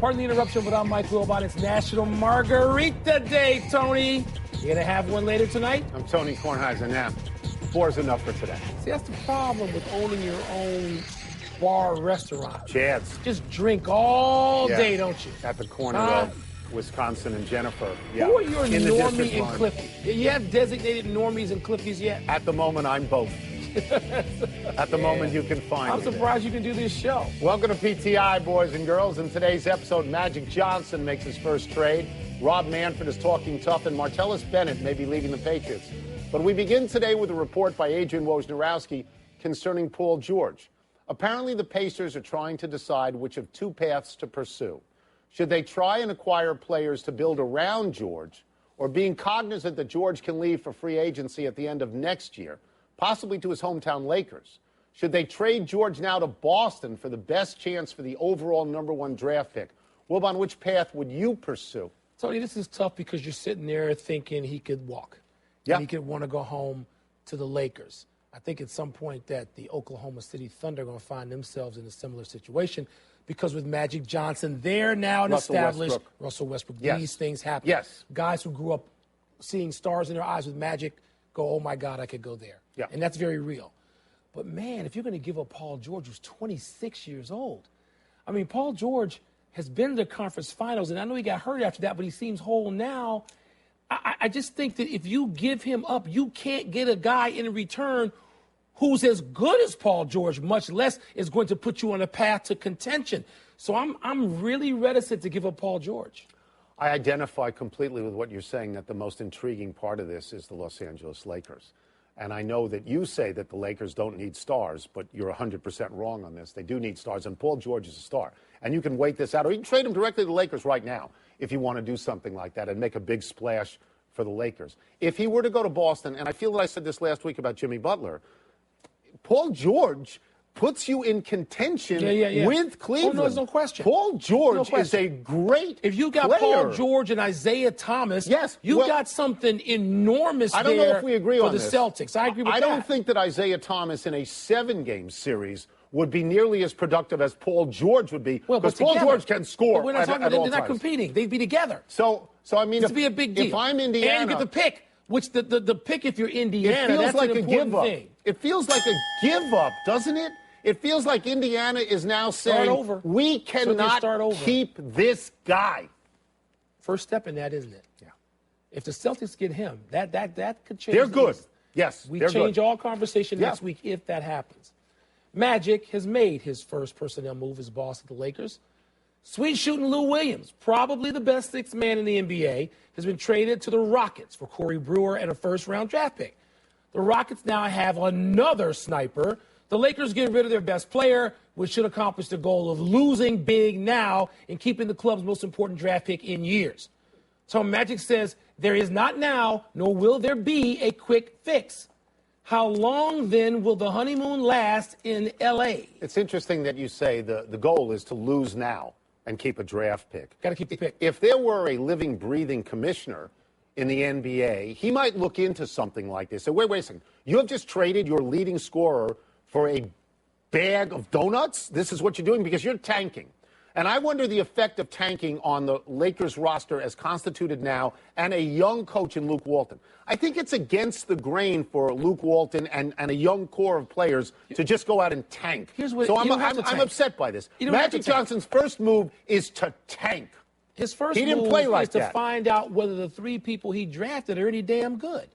Pardon the interruption, but I'm Mike Wilbon. It's National Margarita Day, Tony. You gonna have one later tonight? I'm Tony Kornheiser now. 4 is enough for today. See, that's the problem with owning your own bar or restaurant. Chance. Just drink all day, don't you? At the corner of Wisconsin and Jennifer. Yeah. Who are your normie and Cliffy? You have designated normies and Cliffies yet? At the moment, I'm both. At the moment, you can find I'm surprised you can do this show. Welcome to PTI, boys and girls. In today's episode, Magic Johnson makes his first trade. Rob Manfred is talking tough, and Martellus Bennett may be leaving the Patriots. But we begin today with a report by Adrian Wojnarowski concerning Paul George. Apparently, the Pacers are trying to decide which of two paths to pursue. Should they try and acquire players to build around George, or being cognizant that George can leave for free agency at the end of next year, possibly to his hometown Lakers? Should they trade George now to Boston for the best chance for the overall #1 draft pick? Wilbon, which path would you pursue? Tony, this is tough because you're sitting there thinking he could walk. Yeah. And he could want to go home to the Lakers. I think at some point that the Oklahoma City Thunder are going to find themselves in a similar situation because with Magic Johnson, they're now an established Russell Westbrook. Yes. These things happen. Yes. Guys who grew up seeing stars in their eyes with Magic go, oh, my God, I could go there. Yeah. And that's very real. But, man, if you're going to give up Paul George, who's 26 years old, I mean, Paul George has been to the conference finals, and I know he got hurt after that, but he seems whole now. I just think that if you give him up, you can't get a guy in return who's as good as Paul George, much less is going to put you on a path to contention. So I'm really reticent to give up Paul George. I identify completely with what you're saying, that the most intriguing part of this is the Los Angeles Lakers. And I know that you say that the Lakers don't need stars, but you're 100% wrong on this. They do need stars, and Paul George is a star. And you can wait this out, or you can trade him directly to the Lakers right now if you want to do something like that and make a big splash for the Lakers. If he were to go to Boston, and I feel that I said this last week about Jimmy Butler, Paul George puts you in contention with Cleveland. Oh, no, there's no question. Paul George is a great If you got player. Paul George and Isaiah Thomas, you got something enormous I don't know if we agree for on the this. Celtics. I agree with that. I don't think that Isaiah Thomas in a 7-game series would be nearly as productive as Paul George would be, because Paul George can score but we're not talking, at all they're not times. competing. They'd be together. So I mean, it'd be a big deal. If I'm Indiana, and you get the pick, which the pick if you're Indiana, that's like an important thing. It feels like a give-up, doesn't it? It feels like Indiana is now saying, we cannot keep this guy. First step in that, isn't it? Yeah. If the Celtics get him, that could change. They're good. Yes, we change all conversation next week if that happens. Magic has made his first personnel move as boss of the Lakers. Sweet shooting Lou Williams, probably the best sixth man in the NBA, has been traded to the Rockets for Corey Brewer and a first-round draft pick. The Rockets now have another sniper. The Lakers get rid of their best player, which should accomplish the goal of losing big now and keeping the club's most important draft pick in years. So Magic says there is not now, nor will there be, a quick fix. How long, then, will the honeymoon last in L.A.? It's interesting that you say the goal is to lose now and keep a draft pick. Got to keep the pick. If there were a living, breathing commissioner in the NBA, he might look into something like this. So wait a second. You have just traded your leading scorer for a bag of donuts? This is what you're doing because you're tanking. And I wonder the effect of tanking on the Lakers roster as constituted now and a young coach in Luke Walton. I think it's against the grain for Luke Walton and a young core of players to just go out and tank. So I'm upset by this. Magic Johnson's first move is to tank. His first move is to find out whether the 3 people he drafted are any damn good.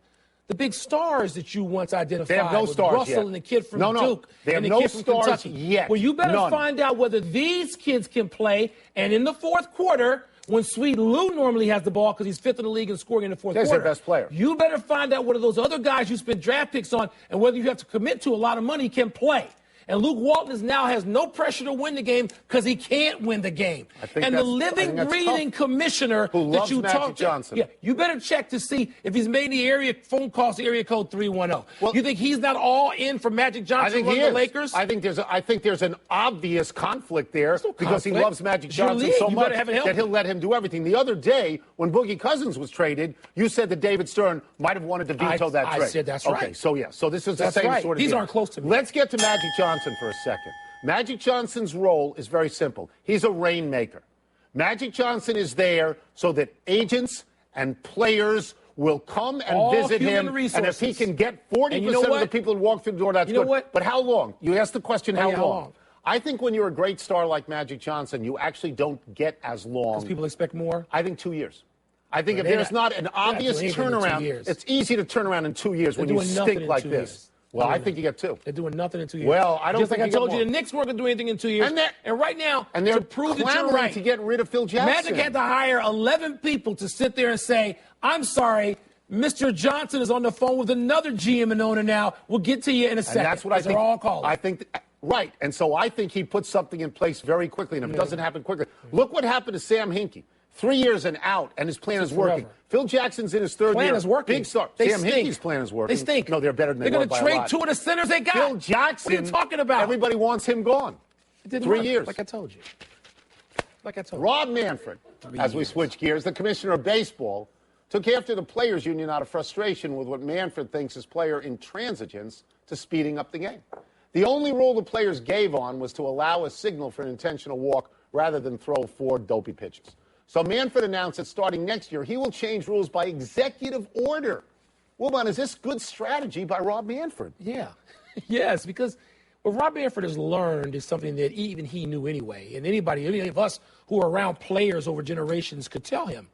The big stars that you once identified. They have no stars Russell yet. and the kid from Duke. They have and the no kid from stars Kentucky. yet. Well, you better find out whether these kids can play. And in the fourth quarter, when Sweet Lou normally has the ball because he's 5th in the league in scoring in the fourth quarter. He's their best player. You better find out whether those other guys you spent draft picks on and whether you have to commit to a lot of money can play. And Luke Walton now has no pressure to win the game because he can't win the game. And the living, breathing commissioner that you talk to, you better check to see if he's made any phone calls to area code 310. Well, you think he's not all in for Magic Johnson to run the Lakers? I think there's an obvious conflict there because he loves Magic Johnson so much that he'll let him do everything. The other day, when Boogie Cousins was traded, you said that David Stern might have wanted to veto that trade. I said that's right. Okay, so this is the same sort of These deal. aren't close to me. Let's get to Magic Johnson for a second. Magic Johnson's role is very simple. He's a rainmaker. Magic Johnson is there so that agents and players will come and All visit him. resources. And if he can get 40% of the people who walk through the door, that's good. What? But how long? You asked the question, how long? I think when you're a great star like Magic Johnson, you actually don't get as long. Because people expect more? I think 2 years. I think if there's not an obvious turnaround, it's easy to turn around in 2 years when you stink like this. Well, I think you get 2. They're doing nothing in 2 years. Well, I don't Just think like I told you, the Knicks weren't going to do anything in 2 years. And right now, they're to prove that you're right, to get rid of Phil Jackson. Magic had to hire 11 people to sit there and say, I'm sorry, Mr. Johnson is on the phone with another GM and owner now. We'll get to you in a second. And that's what I think. They're all called. I think, right. And so I think he puts something in place very quickly. And if it doesn't happen quickly, look what happened to Sam Hinkie. 3 years and out, and his plan is working. Forever. Phil Jackson's in his third year. Plan is working. Big star. They Sam stink. Hinkie's plan is working. They stink. No, they're better than they They're were going by to a trade lot. 2 of the centers they got. Phil Jackson. What are you talking about? Everybody wants him gone. It didn't 3 work, years. like I told you. Like I told you. Rob Manfred, as we switch gears, the commissioner of baseball, took after the players' union out of frustration with what Manfred thinks is player intransigence to speeding up the game. The only rule the players gave on was to allow a signal for an intentional walk rather than throw 4 dopey pitches. So Manfred announced that starting next year, he will change rules by executive order. Wilbon, is this good strategy by Rob Manfred? Yeah. Yes, because what Rob Manfred has learned is something that even he knew anyway. And any of us who are around players over generations could tell him.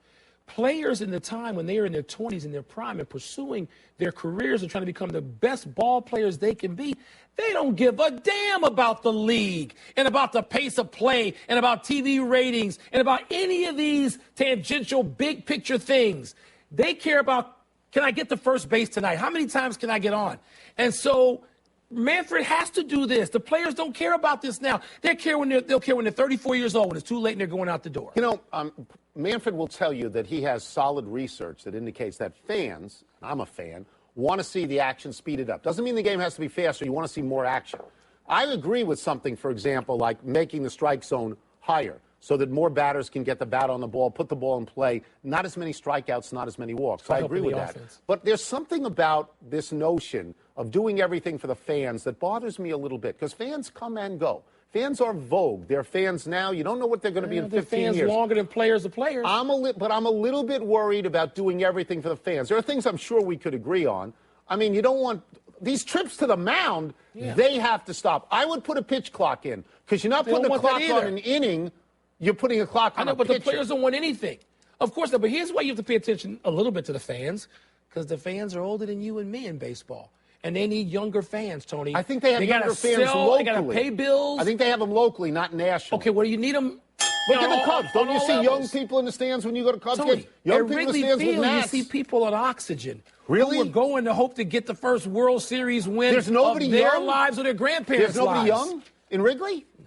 Players in the time when they are in their 20s, in their prime, and pursuing their careers and trying to become the best ball players they can be, they don't give a damn about the league and about the pace of play and about TV ratings and about any of these tangential big picture things. They care about, can I get to first base tonight? How many times can I get on? And so Manfred has to do this. The players don't care about this now. They'll care when they're 34 years old, when it's too late and they're going out the door. You know, Manfred will tell you that he has solid research that indicates that fans, I'm a fan, want to see the action speeded up. Doesn't mean the game has to be faster. You want to see more action. I agree with something, for example, like making the strike zone higher so that more batters can get the bat on the ball, put the ball in play. Not as many strikeouts, not as many walks. I agree with that. But there's something about this notion of doing everything for the fans that bothers me a little bit, because fans come and go. Fans are vogue. They're fans now. You don't know what they're going to be in 15 years. Fans longer than players are players. But I'm a little bit worried about doing everything for the fans. There are things I'm sure we could agree on. I mean, you don't want these trips to the mound. Yeah. They have to stop. I would put a pitch clock in, because you're not putting a clock on an inning. You're putting a clock on a pitcher. But the players don't want anything. Of course, but here's why you have to pay attention a little bit to the fans, because the fans are older than you and me in baseball. And they need younger fans, Tony. I think they have younger fans locally. They got to pay bills. I think they have them locally, not nationally. Okay, well, you need them. Look at the Cubs. Don't you see young people in the stands when you go to Cubs games? Young people in the stands with mats. You see people on oxygen. Really? Who are going to hope to get the first World Series win There's nobody of their young? lives or their grandparents' There's nobody lives. young in Wrigley? No.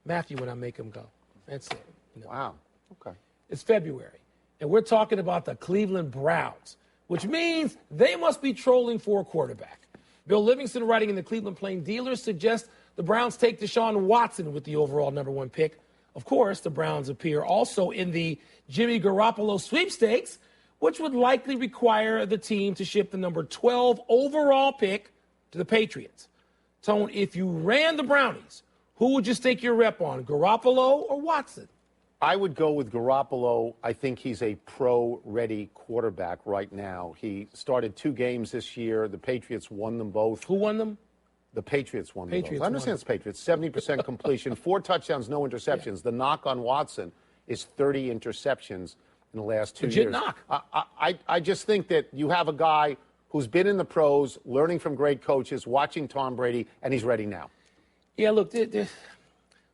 Matthew, when I make him go. That's it. No. Wow. Okay. It's February, and we're talking about the Cleveland Browns, which means they must be trolling for a quarterback. Bill Livingston, writing in the Cleveland Plain Dealer, suggests the Browns take Deshaun Watson with the overall #1 pick. Of course, the Browns appear also in the Jimmy Garoppolo sweepstakes, which would likely require the team to ship the number 12 overall pick to the Patriots. Tone, if you ran the Brownies, who would you stake your rep on, Garoppolo or Watson? I would go with Garoppolo. I think he's a pro-ready quarterback right now. He started 2 games this year. The Patriots won them both. Who won them? The Patriots won them both. I understand it's Patriots. 70% completion, 4 touchdowns, no interceptions. Yeah. The knock on Watson is 30 interceptions in the last 2 years. Legit knock. I just think that you have a guy who's been in the pros, learning from great coaches, watching Tom Brady, and he's ready now. Yeah, look,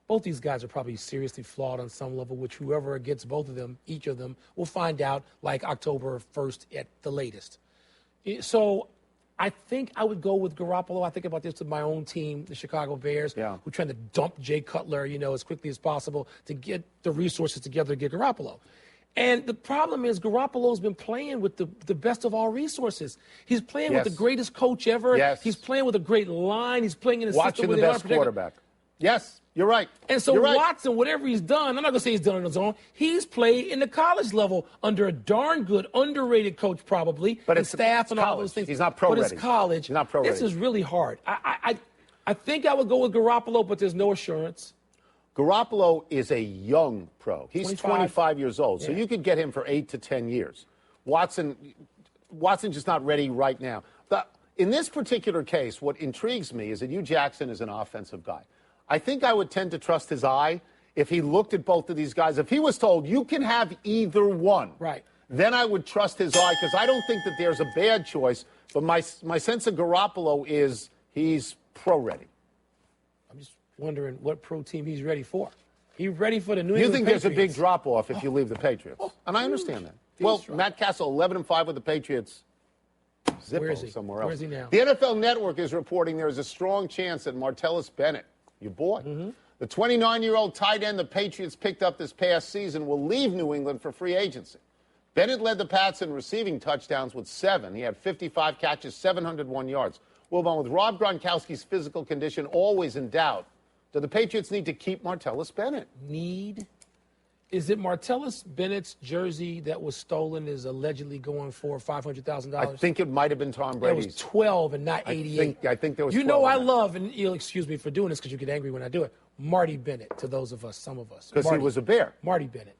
both these guys are probably seriously flawed on some level, which whoever gets both of them, each of them, will find out like October 1st at the latest. So I think I would go with Garoppolo. I think about this with my own team, the Chicago Bears, who are trying to dump Jay Cutler, as quickly as possible to get the resources together to get Garoppolo. And the problem is Garoppolo's been playing with the best of all resources. He's playing with the greatest coach ever. Yes. He's playing with a great line. He's playing in a system with the best quarterback. Yes, you're right. And so Watson, whatever he's done, I'm not going to say he's done it on his own. He's played in the college level under a darn good, underrated coach probably, but it's staff and college. all those things. He's not pro-ready. But it's college. He's not pro-ready. This is really hard. I think I would go with Garoppolo, but there's no assurance. Garoppolo is a young pro. He's 25 years old, so you could get him for 8 to 10 years. Watson's just not ready right now. In this particular case, what intrigues me is that Hugh Jackson is an offensive guy. I think I would tend to trust his eye if he looked at both of these guys. If he was told, you can have either one, right, then I would trust his eye, because I don't think that there's a bad choice. But my sense of Garoppolo is he's pro-ready. I'm just wondering what pro team he's ready for. He's ready for the New England You think Patriots. There's a big drop-off if you leave the Patriots. And I understand that. Well, Matt Castle, 11-5 with the Patriots. Zippo somewhere else. Where is he now? The NFL Network is reporting there is a strong chance that Martellus Bennett, your boy, the 29-year-old tight end the Patriots picked up this past season, will leave New England for free agency. Bennett led the Pats in receiving touchdowns with 7. He had 55 catches, 701 yards. Well, with Rob Gronkowski's physical condition always in doubt, do the Patriots need to keep Martellus Bennett? Is it Martellus Bennett's jersey that was stolen is allegedly going for $500,000? I think it might have been Tom Brady's. It was 12 and not 88. I think there was 12. You know I love, and you'll excuse me for doing this because you get angry when I do it, Marty Bennett, to those of us, some of us. Because he was a Bear. Marty Bennett.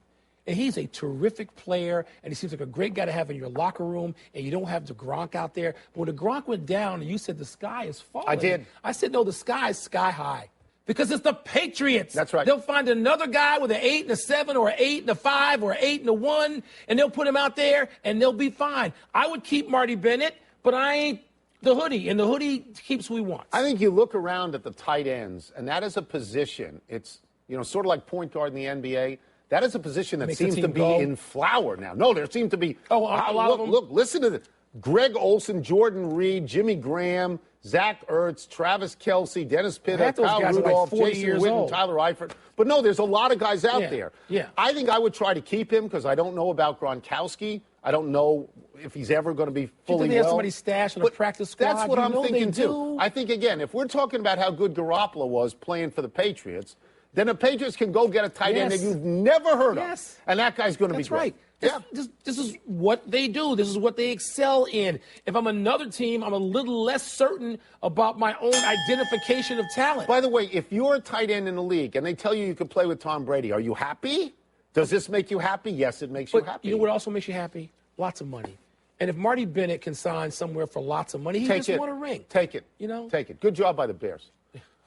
And he's a terrific player, and he seems like a great guy to have in your locker room, and you don't have the Gronk out there. But when the Gronk went down and you said the sky is falling. I did. I said, no, the sky is sky high. Because it's the Patriots. That's right. They'll find another guy with an 8 and a 7 or an 8 and a 5 or an 8 and a 1, and they'll put him out there, and they'll be fine. I would keep Marty Bennett, but I ain't the hoodie, and the hoodie keeps who he wants. I think you look around at the tight ends, and that is a position. It's, sort of like point guard in the NBA. That is a position that seems to be in flower now. No, there seem to be. A lot of them. Look, listen to this. Greg Olsen, Jordan Reed, Jimmy Graham, Zach Ertz, Travis Kelce, Dennis Pitta, Kyle Rudolph, Jason Witten, Tyler Eifert. But no, there's a lot of guys out there. Yeah. I think I would try to keep him because I don't know about Gronkowski. I don't know if he's ever going to be fully well. They have somebody stashed on a practice squad. That's what I'm thinking, too. I think, again, if we're talking about how good Garoppolo was playing for the Patriots, then the Patriots can go get a tight end that you've never heard of. And that guy's going to be great. That's right. This is what they do. This is what they excel in. If I'm another team, I'm a little less certain about my own identification of talent. By the way, if you're a tight end in the league and they tell you could play with Tom Brady, are you happy? Does this make you happy? Yes, it makes you happy. You know what also makes you happy? Lots of money. And if Marty Bennett can sign somewhere for lots of money, he just won a ring. Take it. Take it. Good job by the Bears.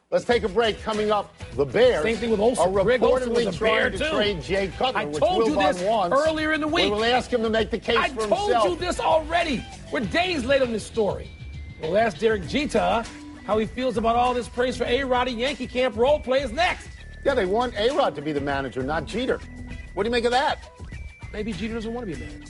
Let's take a break. Coming up, the Bears Same thing with Olsen. are reportedly trying to too. trade Jay Cutler, I which told you Wilbon this wants. earlier in the week. We'll ask him to make the case for himself. I told you this already. We're days late on this story. We'll ask Derek Jeter how he feels about all this praise for A-Rod at Yankee Camp role players next. Yeah, they want A-Rod to be the manager, not Jeter. What do you make of that? Maybe Jeter doesn't want to be a manager.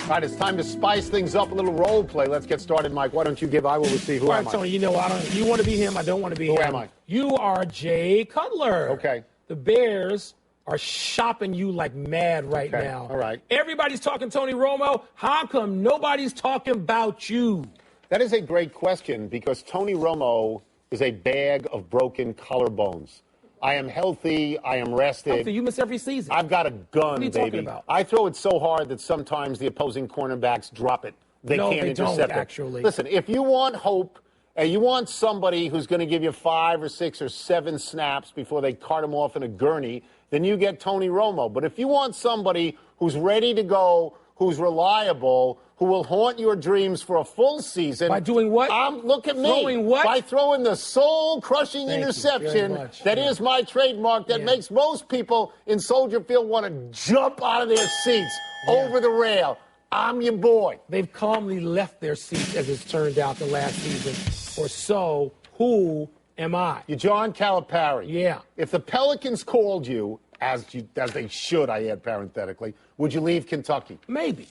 All right, it's time to spice things up, a little role play. Let's get started, Mike. Why don't you give I Will Receive? Who am I? Tony, you want to be him. I don't want to be him. Who am I? You are Jay Cutler. Okay. The Bears are shopping you like mad right now. All right. Everybody's talking Tony Romo. How come nobody's talking about you? That is a great question because Tony Romo is a bag of broken collarbones. I am healthy. I am rested. Healthy. You miss every season. I've got a gun, what are you baby. Talking about? I throw it so hard that sometimes the opposing cornerbacks drop it. They can't intercept it. Actually. Listen, if you want hope and you want somebody who's going to give you 5 or 6 or 7 snaps before they cart him off in a gurney, then you get Tony Romo. But if you want somebody who's ready to go, who's reliable, who will haunt your dreams for a full season. By doing what? Look at me. Throwing what? By throwing the soul-crushing interception that is my trademark that makes most people in Soldier Field want to jump out of their seats over the rail. I'm your boy. They've calmly left their seats, as it's turned out, the last season or so. Who am I? You're John Calipari. Yeah. If the Pelicans called you, as they should, I add parenthetically, would you leave Kentucky? Maybe,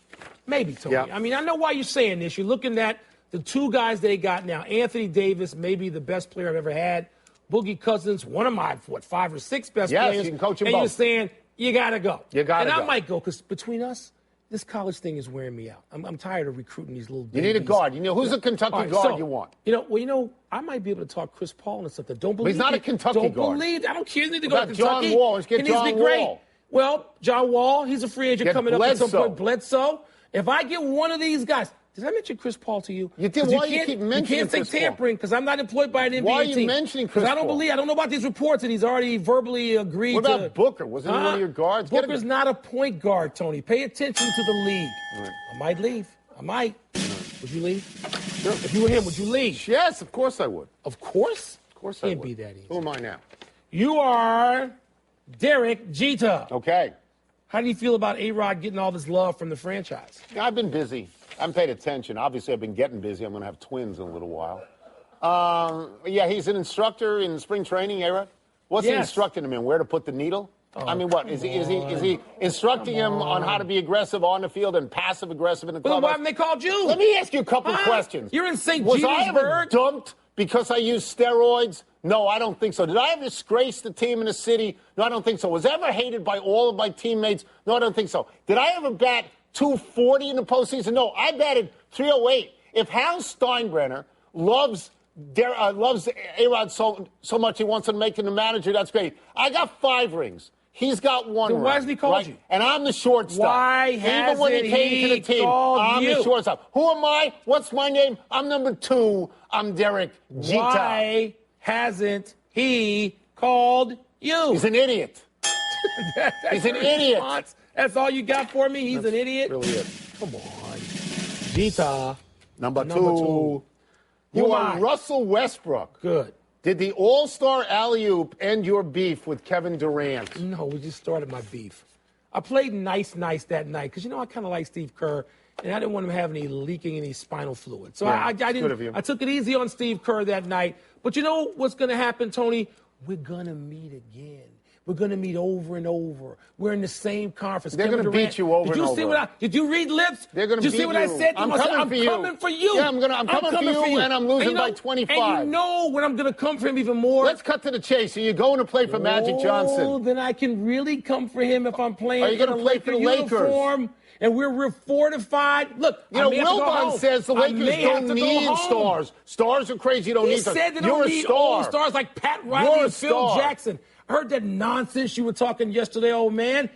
Tony. Yeah. I mean, I know why you're saying this. You're looking at the 2 guys they got now. Anthony Davis, maybe the best player I've ever had. Boogie Cousins, one of my, 5 or 6 best players. Yes, you can coach them both. both. You're saying, you got to go. You got to go. And I might go, because between us, this college thing is wearing me out. I'm tired of recruiting these little babies. You need a guard. Who's a Kentucky guard you want? I might be able to talk Chris Paul into something. Don't believe He's not a Kentucky guard. Don't believe. I don't care. He needs to go to Kentucky. John Wall. Let's get John Wall. Well, John Wall, he's a free agent coming up at some Bledsoe. point. Bledsoe. If I get one of these guys, Did I mention Chris Paul to you? You did. Why do you keep mentioning Chris Paul? You can't say tampering because I'm not employed by an NBA team. Why are you mentioning Chris Paul? Because I don't know about these reports that he's already verbally agreed to. What about Booker? Wasn't he one of your guards? Booker's not a point guard, Tony. Pay attention to the league. Right. I might leave. I might. Would you leave? Sure. If you were him, would you leave? Yes, of course I would. Of course? Of course I would. Can't be that easy. Who am I now? You are Derek Jeter. Okay. How do you feel about A-Rod getting all this love from the franchise? I've been busy. I haven't paid attention. Obviously, I've been getting busy. I'm going to have twins in a little while. Yeah, he's an instructor in spring training, A-Rod? What's he instructing him in? Where to put the needle? Oh, I mean, what? Is he instructing him on how to be aggressive on the field and passive-aggressive in the clubhouse? Well, why haven't they called you? Let me ask you a couple questions. You're in St. Was Petersburg. I ever dumped because I used steroids? No, I don't think so. Did I ever disgrace the team in the city? No, I don't think so. Was I ever hated by all of my teammates? No, I don't think so. Did I ever bat .240 in the postseason? No, I batted .308. If Hal Steinbrenner loves A-Rod so much he wants to make him the manager, that's great. I got 5 rings. He's got 1 ring. Why hasn't he called you? And I'm the shortstop. Why Even when he came to the team, I'm the shortstop. Who am I? What's my name? I'm number 2. I'm Derek Jeter. Why hasn't he called you? He's an idiot. He's an idiot. Response. That's all you got for me? He's an idiot? Really it. Come on. Jeter. Number 2. You are Russell Westbrook. Good. Did the All-Star alley-oop end your beef with Kevin Durant? No, we just started my beef. I played nice that night because, I kind of like Steve Kerr, and I didn't want him having leaking any spinal fluid. So I didn't. Good of you. I took it easy on Steve Kerr that night. But you know what's going to happen, Tony? We're going to meet again. We're going to meet over and over. We're in the same conference. They're going to beat you over and over. Did you read lips? They're going to beat you. Did you see what I said? I'm coming for you. Yeah, I'm coming for you, and I'm losing by 25. And you know when I'm going to come for him even more. Let's cut to the chase. Are you going to play for Magic Johnson? Oh, then I can really come for him if I'm playing. Are you going to play for the Lakers? And we're fortified. Look, Wilbon says the Lakers don't need stars. Stars are crazy. You don't need stars. He said they don't need all stars like Pat Riley and Phil Jackson. I heard that nonsense you were talking yesterday, old man.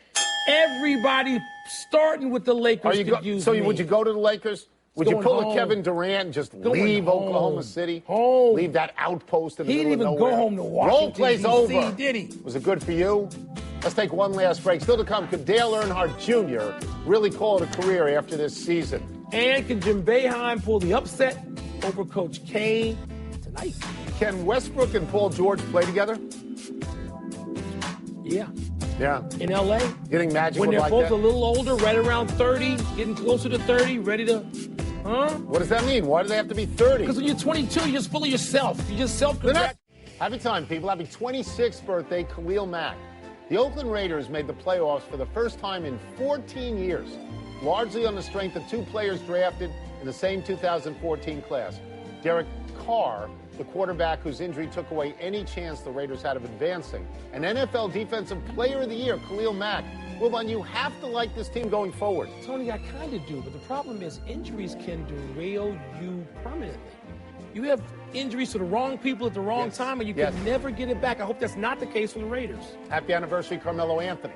Everybody starting with the Lakers could use me. Would you go to the Lakers? Would you pull a Kevin Durant and just leave Oklahoma City? Leave that outpost in the middle of nowhere? He didn't even go home to Washington, Role play's over. Did he? Was it good for you? Let's take one last break. Still to come, could Dale Earnhardt Jr. really call it a career after this season? And can Jim Boeheim pull the upset over Coach K tonight? Can Westbrook and Paul George play together? Yeah. Yeah. In L.A. Getting magical when they're like both that? A little older, right around 30, getting closer to 30, ready to, What does that mean? Why do they have to be 30? Because when you're 22, you're just full of yourself. You're just self-congratulating. Happy time, people. Happy 26th birthday, Khalil Mack. The Oakland Raiders made the playoffs for the first time in 14 years, largely on the strength of 2 players drafted in the same 2014 class. Derek Carr, the quarterback whose injury took away any chance the Raiders had of advancing, and NFL Defensive Player of the Year, Khalil Mack. Wilbon, you have to like this team going forward. Tony, I kind of do, but the problem is injuries can derail you permanently. You have injuries to the wrong people at the wrong time, and you can never get it back. I hope that's not the case for the Raiders. Happy anniversary, Carmelo Anthony.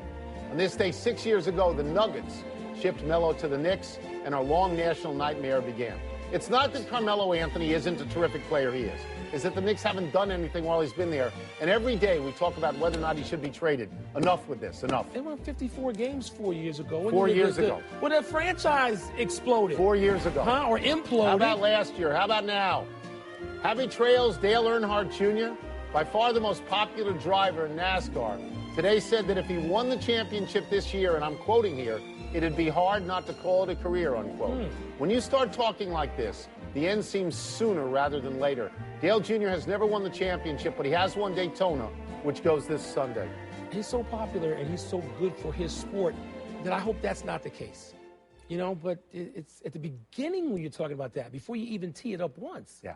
On this day 6 years ago, the Nuggets shipped Melo to the Knicks, and our long national nightmare began. It's not that Carmelo Anthony isn't a terrific player, he is. It's that the Knicks haven't done anything while he's been there. And every day we talk about whether or not he should be traded. Enough with this, enough. They won 54 games 4 years ago. 4 years ago. When the franchise exploded. 4 years ago. Or imploded. How about last year? How about now? Happy trails, Dale Earnhardt Jr., by far the most popular driver in NASCAR, today said that if he won the championship this year, and I'm quoting here, it'd be hard not to call it a career, unquote. When you start talking like this, the end seems sooner rather than later. Dale Jr. has never won the championship, but he has won Daytona, which goes this Sunday. He's so popular and he's so good for his sport that I hope that's not the case. But it's at the beginning when you're talking about that, before you even tee it up once. Yeah.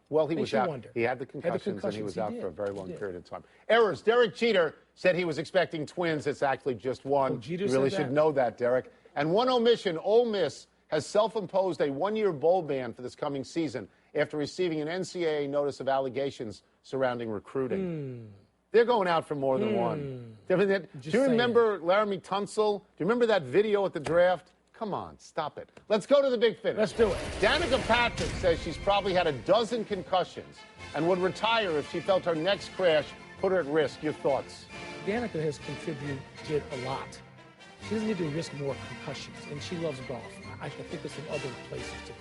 Well, he was out. Wonder. He had the concussions and he was out for a very long period of time. Errors. Derek Jeter said he was expecting twins. It's actually just one. Jeter you really should know that, Derek. And one omission, Ole Miss has self-imposed a 1-year bowl ban for this coming season after receiving an NCAA notice of allegations surrounding recruiting. They're going out for more than one. Do you remember Laramie Tunsil? Do you remember that video at the draft? Come on, stop it. Let's go to the big finish. Let's do it. Danica Patrick says she's probably had a dozen concussions and would retire if she felt her next crash put her at risk. Your thoughts? Danica has contributed a lot. She doesn't need to risk more concussions, and she loves golf. I think there's some other places to go.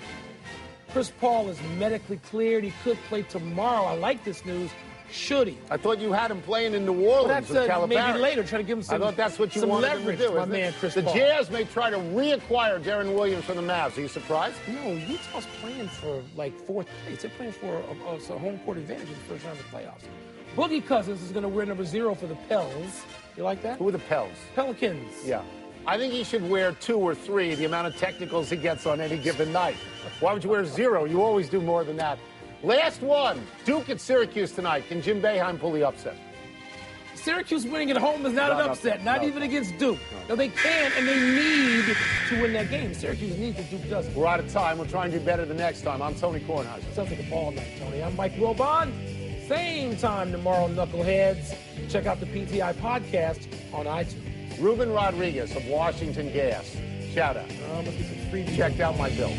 Chris Paul is medically cleared. He could play tomorrow. I like this news. Should he? I thought you had him playing in New Orleans with Calipari. Maybe later, try to give him some. I thought that's what you wanted leverage, him to do. my man, Chris Paul. The Jazz may try to reacquire Deron Williams from the Mavs. Are you surprised? No, Utah's playing for like fourth place. They're playing for a home court advantage in the first round of the playoffs. Boogie Cousins is going to wear number 0 for the Pels. You like that? Who are the Pels? Pelicans. Yeah. I think he should wear 2 or 3, the amount of technicals he gets on any given night. Why would you wear 0? You always do more than that. Last one. Duke at Syracuse tonight. Can Jim Boeheim pull the upset? Syracuse winning at home is not an upset, not even against Duke. No, they can, and they need to win that game. Syracuse needs it, Duke doesn't. We're out of time. We'll try and do better the next time. I'm Tony Kornheiser. Sounds like a ball night, Tony. I'm Mike Wilbon. Same time tomorrow, Knuckleheads. Check out the PTI podcast on iTunes. Ruben Rodriguez of Washington Gas. Shout out. Must be some free. Checked out my bill.